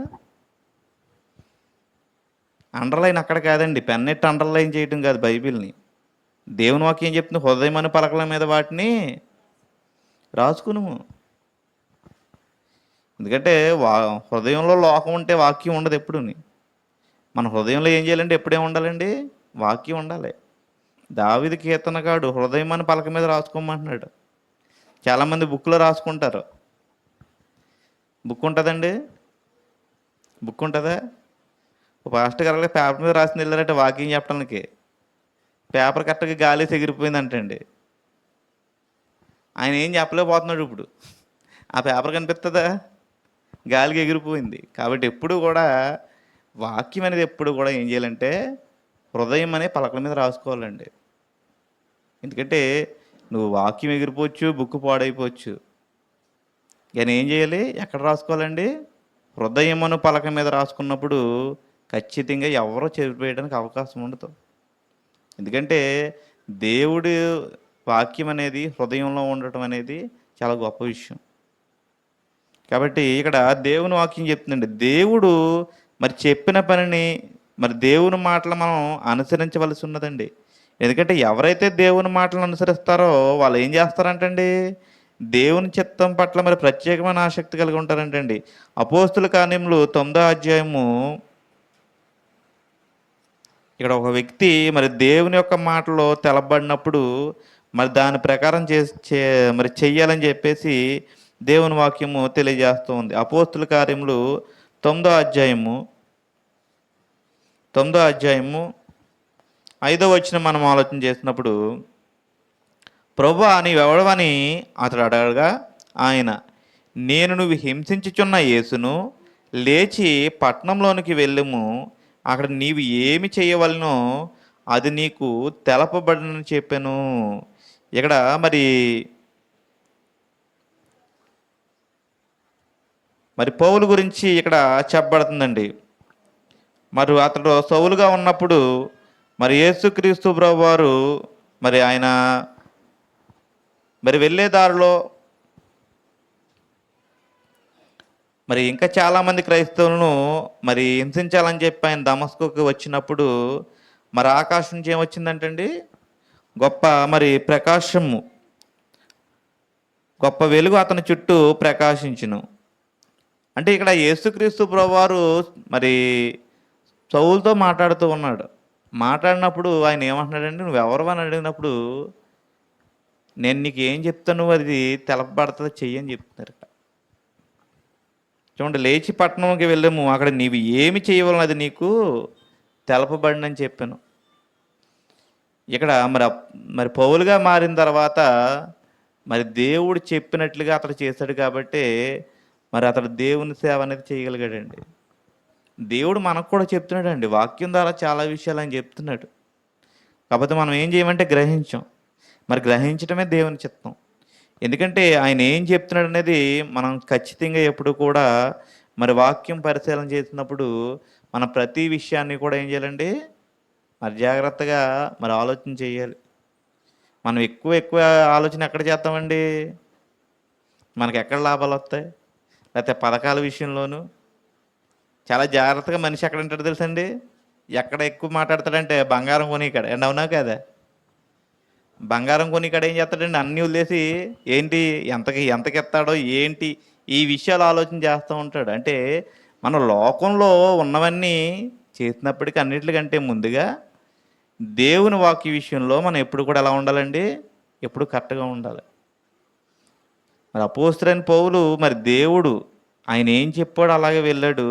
Speaker 1: అండర్లైన్ అక్కడ కాదండి, పెన్నెట్టి అండర్లైన్ చేయటం కాదు బైబిల్ని. దేవుని వాక్యం ఏం చెప్తుంది? హృదయం అనే పలకల మీద వాటిని రాసుకును. ఎందుకంటే హృదయంలో లోకం ఉంటే వాక్యం ఉండదు ఎప్పుడుని. మన హృదయంలో ఏం చేయాలంటే ఎప్పుడేం ఉండాలండి? వాక్యం ఉండాలి. దావీదు కీర్తనగాడు హృదయం అని పలక మీద రాసుకోమంటున్నాడు. చాలామంది బుక్లో రాసుకుంటారు. బుక్ ఉంటుందండి? బుక్ ఉంటుందా? పాస్టర్ గారు పేపర్ మీద రాసిన వెళ్ళారంటే వాక్యం చెప్పడానికి, పేపర్ కరెక్ట్గా గాలి ఎగిరిపోయిందంటండి. ఆయన ఏం చెప్పలేకపోతున్నాడు. ఇప్పుడు ఆ పేపర్ కనిపిస్తుందా? గాలికి ఎగిరిపోయింది. కాబట్టి ఎప్పుడు కూడా వాక్యం అనేది ఎప్పుడు కూడా ఏం చేయాలంటే హృదయం అనే పలకల మీద రాసుకోవాలండి. ఎందుకంటే నువ్వు వాక్యం ఎగిరిపోవచ్చు, బుక్ పాడైపోవచ్చు, కానీ ఏం చేయాలి? ఎక్కడ రాసుకోవాలండి? హృదయమును పలక మీద రాసుకున్నప్పుడు ఖచ్చితంగా ఎవరో చెరిపేయడానికి అవకాశం ఉండదు. ఎందుకంటే దేవుడి వాక్యం అనేది హృదయంలో ఉండటం అనేది చాలా గొప్ప విషయం. కాబట్టి ఇక్కడ దేవుని వాక్యం చెప్తుందండి. దేవుడు మరి చెప్పిన పనిని, మరి దేవుని మాటలు మనం అనుసరించవలసి ఉన్నదండి. ఎందుకంటే ఎవరైతే దేవుని మాటలను అనుసరిస్తారో వాళ్ళు ఏం చేస్తారంటండి, దేవుని చిత్తం పట్ల మరి ప్రత్యేకమైన ఆసక్తి కలిగి ఉంటారంటండి. అపోస్తుల కార్యములు 9వ అధ్యాయము, ఇక్కడ ఒక వ్యక్తి మరి దేవుని యొక్క మాటలో తెలబడినప్పుడు మరి దాని ప్రకారం మరి చెయ్యాలని చెప్పేసి దేవుని వాక్యము తెలియజేస్తూ ఉంది. అపోస్తుల కార్యములు 9వ అధ్యాయము 5వ వచనం మనం ఆలోచన చేసినప్పుడు, ప్రభువా నీవెవడవని అతడు అడగగా ఆయన, నేను నువ్వు హింసించుచున్న యేసును లేచి పట్టణంలోనికి వెళ్ళుము, అక్కడ నీవు ఏమి చేయవలనో అది నీకు తెలపబడినని చెప్పాను. ఇక్కడ మరి పౌలు గురించి ఇక్కడ చెప్పబడుతుందండి. మరి అతడు సౌలుగా ఉన్నప్పుడు మరి యేసుక్రీస్తు ప్రభువారు మరి ఆయన మరి వెళ్ళే దారిలో మరి ఇంకా చాలామంది క్రైస్తవులను మరి హింసించాలని చెప్పి ఆయన దమస్కుకి వచ్చినప్పుడు మరి ఆకాశం నుంచి ఏమొచ్చిందంటండి, గొప్ప మరి ప్రకాశము, గొప్ప వెలుగు అతని చుట్టూ ప్రకాశించును. అంటే ఇక్కడ యేసుక్రీస్తు ప్రభువారు మరి సౌలుతో మాట్లాడుతూ ఉన్నాడు. మాట్లాడినప్పుడు ఆయన ఏమంటున్నాడంటే, నువ్వెవరు అని అడిగినప్పుడు, నేను నీకు ఏం చెప్తాను అది తెలపబడుతుంది చెయ్యని చెప్తున్నారు. చూడండి, లేచి పట్టణంకి వెళ్ళాము, అక్కడ నీవు ఏమి చేయవలన అది నీకు తెలపబడినని చెప్పాను. ఇక్కడ మరి పౌలుగా మారిన తర్వాత మరి దేవుడు చెప్పినట్లుగా అతడు చేశాడు కాబట్టి మరి అతడు దేవుని సేవ అనేది చేయగలిగాడండి. దేవుడు మనకు కూడా చెప్తున్నాడండి, వాక్యం ద్వారా చాలా విషయాలు ఆయన చెప్తున్నాడు. కాకపోతే మనం ఏం చేయమంటే గ్రహించాం. మరి గ్రహించడమే దేవుని చిత్తం. ఎందుకంటే ఆయన ఏం చెప్తున్నాడు అనేది మనం ఖచ్చితంగా ఎప్పుడు కూడా మరి వాక్యం పరిశీలన చేసినప్పుడు మన ప్రతి విషయాన్ని కూడా ఏం చేయాలండి, మరి జాగ్రత్తగా మరి ఆలోచన చేయాలి. మనం ఎక్కువ ఆలోచన ఎక్కడ చేస్తామండి, మనకి ఎక్కడ లాభాలు వస్తాయి, లేకపోతే పథకాల విషయంలోనూ చాలా జాగ్రత్తగా మనిషి ఎక్కడ ఉంటాడు తెలుసండి, ఎక్కడ ఎక్కువ మాట్లాడతాడంటే బంగారం కొనికాడ. అండ్ అవునా కదా, బంగారం కొనికాడ ఏం చేస్తాడండి, అన్నీ వదిలేసి ఏంటి ఎంతకి ఎత్తాడో ఏంటి ఈ విషయాలు ఆలోచన చేస్తూ ఉంటాడు. అంటే మన లోకంలో ఉన్నవన్నీ చేసినప్పటికీ అన్నిటికంటే ముందుగా దేవుని వాక్య విషయంలో మనం ఎప్పుడు కూడా ఎలా ఉండాలండి, ఎప్పుడు కరెక్ట్గా ఉండాలి. మరి అపోస్తలుడైన పౌలు మరి దేవుడు ఆయన ఏం చెప్పాడో అలాగే వెళ్ళాడు.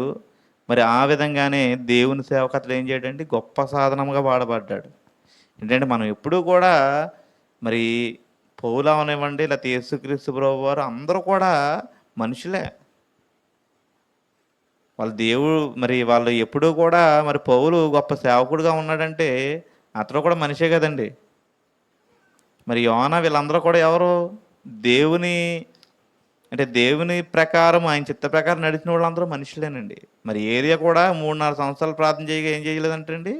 Speaker 1: మరి ఆ విధంగానే దేవుని సేవకతలు ఏం చేయడండి, గొప్ప సాధనంగా వాడబడ్డాడు. ఏంటంటే మనం ఎప్పుడూ కూడా మరి పౌలు అవనివ్వండి, లేకపోతే యేసుక్రీస్తు ప్రభు వారు అందరూ కూడా మనుషులే. వాళ్ళు ఎప్పుడూ కూడా మరి పౌలు గొప్ప సేవకుడుగా ఉన్నాడంటే అతడు కూడా మనిషే కదండి. మరి యోనా వీళ్ళందరూ కూడా ఎవరు, దేవుని ప్రకారం ఆయన చిత్త ప్రకారం నడిచిన వాళ్ళందరూ మనుషులేనండి. మరి ఏరియా కూడా 3-4 సంవత్సరాలు ప్రార్థన చేయగా ఏం చేయలేదంటండి,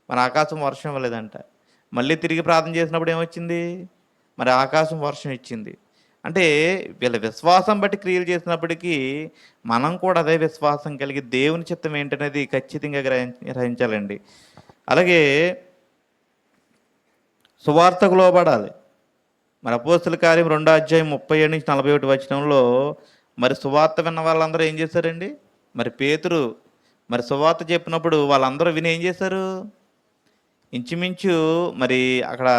Speaker 1: మరి ఆకాశం వర్షం ఇవ్వలేదంట. మళ్ళీ తిరిగి ప్రార్థన చేసినప్పుడు ఏమొచ్చింది, మరి ఆకాశం వర్షం ఇచ్చింది. అంటే వీళ్ళ విశ్వాసం బట్టి క్రియలు చేసినప్పటికీ మనం కూడా అదే విశ్వాసం కలిగి దేవుని చిత్తం ఏంటనేది ఖచ్చితంగా గ్రహించాలండి. అలాగే సువార్తకు లోబడాలి. మరి అపోస్తలుల కార్యం 2వ అధ్యాయం 37-41 వచనంలో మరి సువార్త విన్న వాళ్ళందరూ ఏం చేశారండి, మరి పేతురు మరి సువార్త చెప్పినప్పుడు వాళ్ళందరూ విని ఏం చేశారు, ఇంచుమించు మరి అక్కడ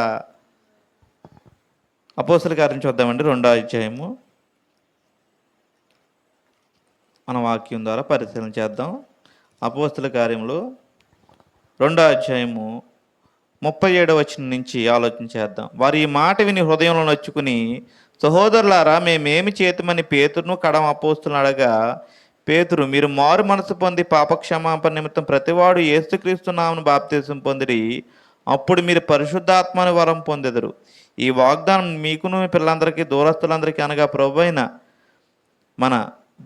Speaker 1: అపోస్తలుల కార్యం చూద్దామండి, 2వ అధ్యాయము మన వాక్యం ద్వారా పరిశీలన చేద్దాం. అపోస్తలుల కార్యంలో 2వ అధ్యాయము 37వ వచనం నుంచి ఆలోచన చేద్దాం. వారు ఈ మాట విని హృదయంలో నొచ్చుకుని, సహోదరులారా మేమేమి చేతుమని పేతురును కడమ అపోస్తులను అడగా, పేతురు, మీరు మారు మనసు పొంది పాపక్షమాపణ నిమిత్తం ప్రతివాడు యేసుక్రీస్తు నామమున బాప్తిసం పొందిరి, అప్పుడు మీరు పరిశుద్ధాత్మని వరం పొందెదరు. ఈ వాగ్దానం మీకును మీ పిల్లలందరికీ దూరస్తులందరికీ అనగా ప్రభువైన మన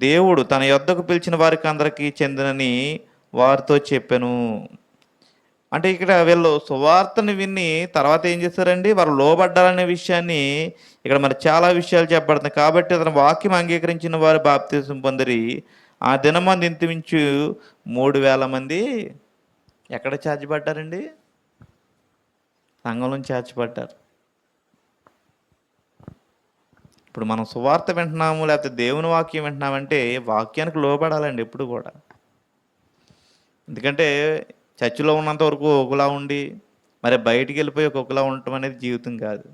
Speaker 1: దేవుడు తన యొద్దకు పిలిచిన వారికి అందరికీ చెందినని వారితో చెప్పెను. అంటే ఇక్కడ వీళ్ళు సువార్తను విని తర్వాత ఏం చేశారండి? వారు లోబడ్డారనే విషయాన్ని ఇక్కడ మరి చాలా విషయాలు చెప్పబడుతున్నాయి. కాబట్టి అతని వాక్యం అంగీకరించిన వారు బాప్తిసం పొందిరి. ఆ దినమందు ఇంచుమించు 3,000 మంది ఎక్కడ చేర్చబడ్డారండి? సంఘంలో చేర్చబడ్డారు. ఇప్పుడు మనం సువార్త వింటున్నాము, లేకపోతే దేవుని వాక్యం వింటున్నామంటే వాక్యానికి లోబడాలండి ఎప్పుడు కూడా. ఎందుకంటే చర్చిలో ఉన్నంత వరకు ఒకలా ఉండి మరి బయటికి వెళ్ళిపోయి ఒకలా ఉండటం అనేది జీవితం కాదు.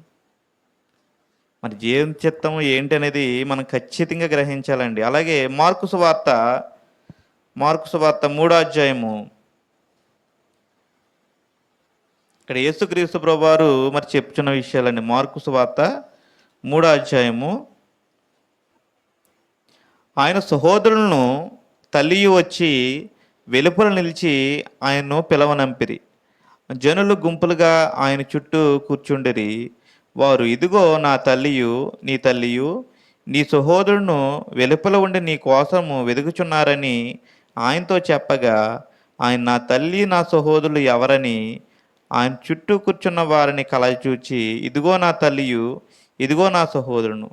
Speaker 1: మరి దేవుని చిత్తం ఏంటి అనేది మనం ఖచ్చితంగా గ్రహించాలండి. అలాగే మార్కు సువార్త 3వ అధ్యాయము, ఇక్కడ యేసుక్రీస్తు ప్రభువారు మరి చెప్తున్న విషయాలండి. మార్కు సువార్త 3వ అధ్యాయము, ఆయన సహోదరులను తల్లియు వచ్చి వెలుపల నిలిచి ఆయన్ను పిలవనంపిరి. జనులు గుంపులుగా ఆయన చుట్టూ కూర్చుండిరి. వారు, ఇదిగో నా తల్లియు నీ తల్లియు నీ సహోదరును వెలుపల ఉండి నీ కోసము వెదుగుచున్నారని ఆయనతో చెప్పగా, ఆయన నా తల్లి నా సహోదరులు ఎవరని ఆయన చుట్టూ కూర్చున్న వారిని కలచూచి, ఇదిగో నా తల్లియు ఇదిగో నా సహోదరును,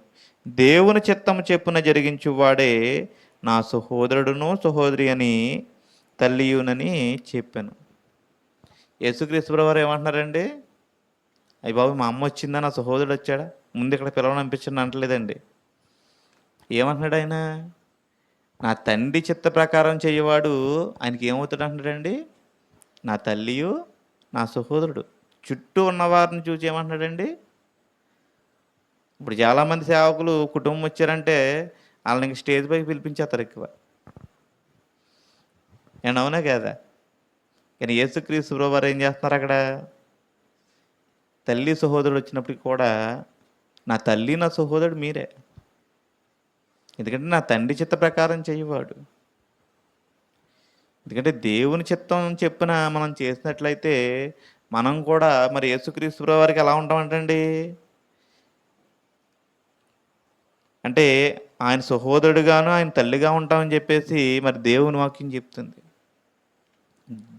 Speaker 1: దేవుని చిత్తము చెప్పున జరిగించువాడే నా సహోదరుడును సహోదరి అని తల్లియునని చెప్పాను. యేసుక్రీస్తు వారు ఏమంటున్నారండి? అయ్య బాబు, మా అమ్మ వచ్చిందా, నా సహోదరుడు వచ్చాడా, ముందు ఇక్కడ పిలవని అనిపించండి అంటలేదండి. ఏమంటున్నాడు ఆయన? నా తండ్రి చిత్త ప్రకారం చేయవాడు ఆయనకి ఏమవుతాడు అంటున్నాడండి? నా తల్లియు నా సహోదరుడు. చుట్టూ ఉన్నవారిని చూసి ఏమంటున్నాడండి? ఇప్పుడు చాలామంది సేవకులు కుటుంబం వచ్చారంటే వాళ్ళని స్టేజ్ పైకి పిలిపించేస్తారు ఎక్కువ. నేను అవునా కదా? కానీ యేసుక్రీస్తు ప్రభువారు ఏం చేస్తున్నారు అక్కడ? తల్లి సహోదరుడు వచ్చినప్పటికి కూడా నా తల్లి నా సహోదరుడు మీరే. ఎందుకంటే నా తండ్రి చిత్త ప్రకారం చేయవాడు. ఎందుకంటే దేవుని చిత్తం చెప్పున మనం చేసినట్లయితే మనం కూడా మరి యేసుక్రీస్తు ప్రభువారికి ఎలా ఉంటామంటండి? అంటే ఆయన సహోదరుడుగాను ఆయన తల్లిగా ఉంటామని చెప్పేసి మరి దేవుని వాక్యం చెప్తుంది.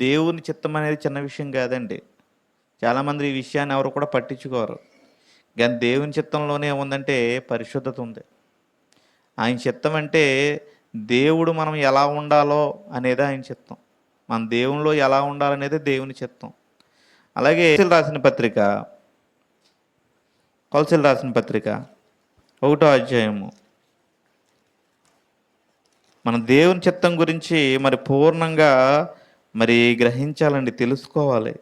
Speaker 1: దేవుని చిత్తం అనేది చిన్న విషయం కాదండి. చాలామంది ఈ విషయాన్ని ఎవరు కూడా పట్టించుకోరు. కానీ దేవుని చిత్తంలోనే ఏముందంటే పరిశుద్ధత ఉంది. ఆయన చిత్తం అంటే దేవుడు మనం ఎలా ఉండాలో అనేది ఆయన చిత్తం. మన దేవునిలో ఎలా ఉండాలనేది దేవుని చిత్తం. అలాగే కొలసీలు రాసిన పత్రిక 1వ అధ్యాయము, మన దేవుని చిత్తం గురించి మరి పూర్ణంగా మరి గ్రహించాలండి, తెలుసుకోవాలి.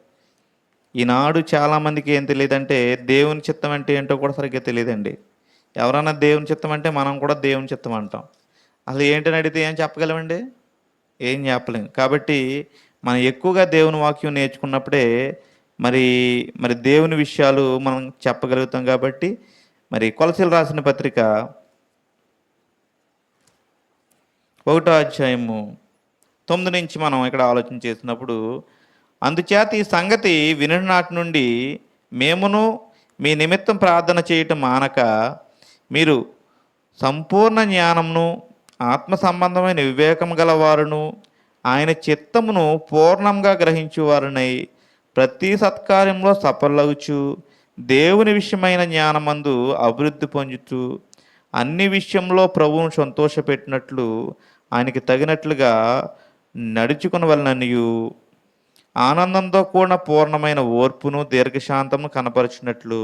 Speaker 1: ఈనాడు చాలామందికి ఏం తెలియదంటే దేవుని చిత్తం అంటే ఏంటో కూడా సరిగ్గా తెలియదండి. ఎవరన్నా దేవుని చిత్తం అంటే మనం కూడా దేవుని చిత్తం అంటాం. అసలు ఏంటని అడిగితే ఏం చెప్పగలమండి? ఏం చెప్పలేం. కాబట్టి మనం ఎక్కువగా దేవుని వాక్యం నేర్చుకున్నప్పుడే మరి మరి దేవుని విషయాలు మనం చెప్పగలుగుతాం. కాబట్టి మరి కొలసీలు రాసిన పత్రిక 1వ అధ్యాయము 9 నుంచి మనం ఇక్కడ ఆలోచన చేసినప్పుడు, అందుచేత ఈ సంగతి వినుడి నాటి నుండి మేమును మీ నిమిత్తం ప్రార్థన చేయటం మానక, మీరు సంపూర్ణ జ్ఞానమును ఆత్మ సంబంధమైన వివేకం గలవారును ఆయన చిత్తమును పూర్ణంగా గ్రహించువారునై ప్రతి సత్కార్యంలో సఫలవుచు దేవుని విషయమైన జ్ఞానమందు అభివృద్ధి పొందుతూ అన్ని విషయంలో ప్రభువును సంతోషపెట్టినట్లు ఆయనకి తగినట్లుగా నడుచుకునవలననియు ఆనందంతో కూడిన పూర్ణమైన ఓర్పును దీర్ఘశాంతమును కనపరిచినట్లు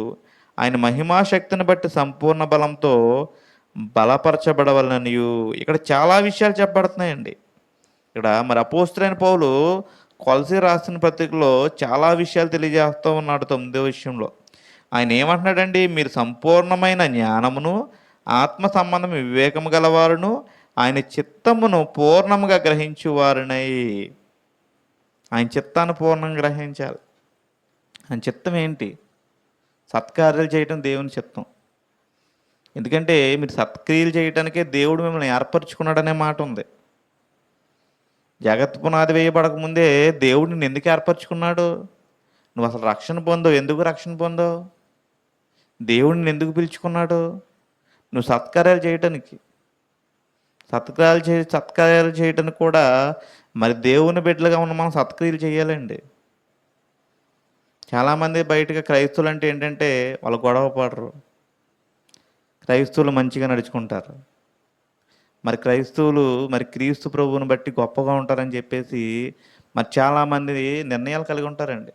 Speaker 1: ఆయన మహిమాశక్తిని బట్టి సంపూర్ణ బలంతో బలపరచబడవలననియు. ఇక్కడ చాలా విషయాలు చెప్పబడుతున్నాయండి. ఇక్కడ మరి అపోస్తలుడైన పౌలు కొలసీ రాసిన పత్రికలో చాలా విషయాలు తెలియజేస్తూ ఉన్నాడు. 9వ విషయంలో ఆయన ఏమంటున్నాడండి? మీరు సంపూర్ణమైన జ్ఞానమును ఆత్మ సంబంధం వివేకము గలవారును ఆయన చిత్తమును పూర్ణముగా గ్రహించువారునై. ఆయన చిత్తాన్ని పూర్ణంగా గ్రహించాలి. ఆయన చిత్తం ఏంటి? సత్కార్యాలు చేయటం దేవుని చిత్తం. ఎందుకంటే మీరు సత్క్రియలు చేయటానికే దేవుడు మిమ్మల్ని ఏర్పరచుకున్నాడనే మాట ఉంది. జగత్ పునాది వేయబడకముందే దేవుడు నిన్ను ఎందుకు ఏర్పరచుకున్నాడు? నువ్వు అసలు రక్షణ పొందవు. ఎందుకు రక్షణ పొందవు? దేవుడిని ఎందుకు పిలుచుకున్నాడు? నువ్వు సత్కార్యాలు చేయటానికి. సత్కార్యాలు చేయటానికి కూడా మరి దేవుని బిడ్డలుగా ఉన్న మనం సత్క్రియలు చేయాలండి. చాలామంది బయటగా క్రైస్తవులు అంటే ఏంటంటే వాళ్ళు గొడవ పడరు, క్రైస్తవులు మంచిగా నడుచుకుంటారు. మరి క్రైస్తవులు మరి క్రీస్తు ప్రభువుని బట్టి గొప్పగా ఉంటారని చెప్పేసి మరి చాలామంది నిర్ణయాలు కలిగి ఉంటారండి.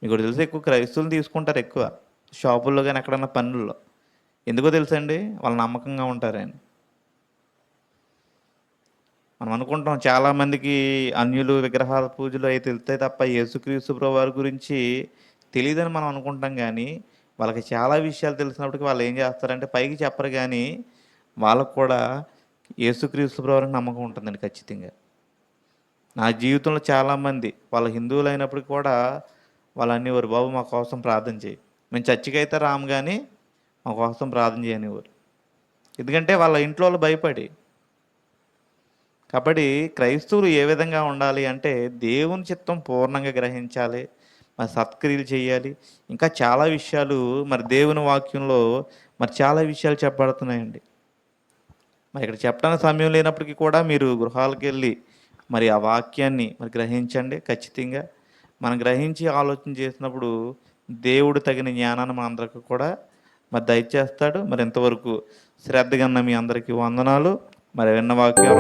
Speaker 1: మీకు తెలిసి ఎక్కువ క్రైస్తవులు తీసుకుంటారు ఎక్కువ షాపుల్లో కానీ ఎక్కడన్నా పనుల్లో. ఎందుకో తెలుసండి, వాళ్ళు నమ్మకంగా ఉంటారని. మనం అనుకుంటాం చాలామందికి అన్యులు విగ్రహాల పూజలు అయితే తెలుస్తాయి తప్ప యేసుక్రీస్తు ప్రభు వారి గురించి తెలియదని మనం అనుకుంటాం. కానీ వాళ్ళకి చాలా విషయాలు తెలిసినప్పటికీ వాళ్ళు ఏం చేస్తారంటే పైకి చెప్పరు, కానీ వాళ్ళకు కూడా యేసుక్రీస్తు ప్రభు వారికి నమ్మకం ఉంటుందండి ఖచ్చితంగా. నా జీవితంలో చాలామంది వాళ్ళ హిందువులు అయినప్పటికీ కూడా వాళ్ళు అనేవారు, బాబు మా కోసం ప్రార్థన చేయి, మేము చర్చికి అయితే రాము కానీ మా కోసం ప్రార్థన చేయనివారు. ఎందుకంటే వాళ్ళ ఇంట్లో వాళ్ళు భయపడి. కాబట్టి క్రైస్తవులు ఏ విధంగా ఉండాలి అంటే దేవుని చిత్తం పూర్ణంగా గ్రహించాలి, మరి సత్క్రియలు చేయాలి. ఇంకా చాలా విషయాలు మరి దేవుని వాక్యంలో మరి చాలా విషయాలు చెప్పబడుతున్నాయండి. మరి ఇక్కడ చెప్పడానికి సమయం లేనప్పటికీ కూడా మీరు గృహాలకు వెళ్ళి మరి ఆ వాక్యాన్ని మరి గ్రహించండి. ఖచ్చితంగా మనం గ్రహించి ఆలోచన చేసినప్పుడు దేవుడు తగిన జ్ఞానాన్ని మన అందరికీ కూడా మరి దయచేస్తాడు. మరి ఇంతవరకు శ్రద్ధగా ఉన్న మీ అందరికీ వందనాలు. మరి విన్న వాక్యం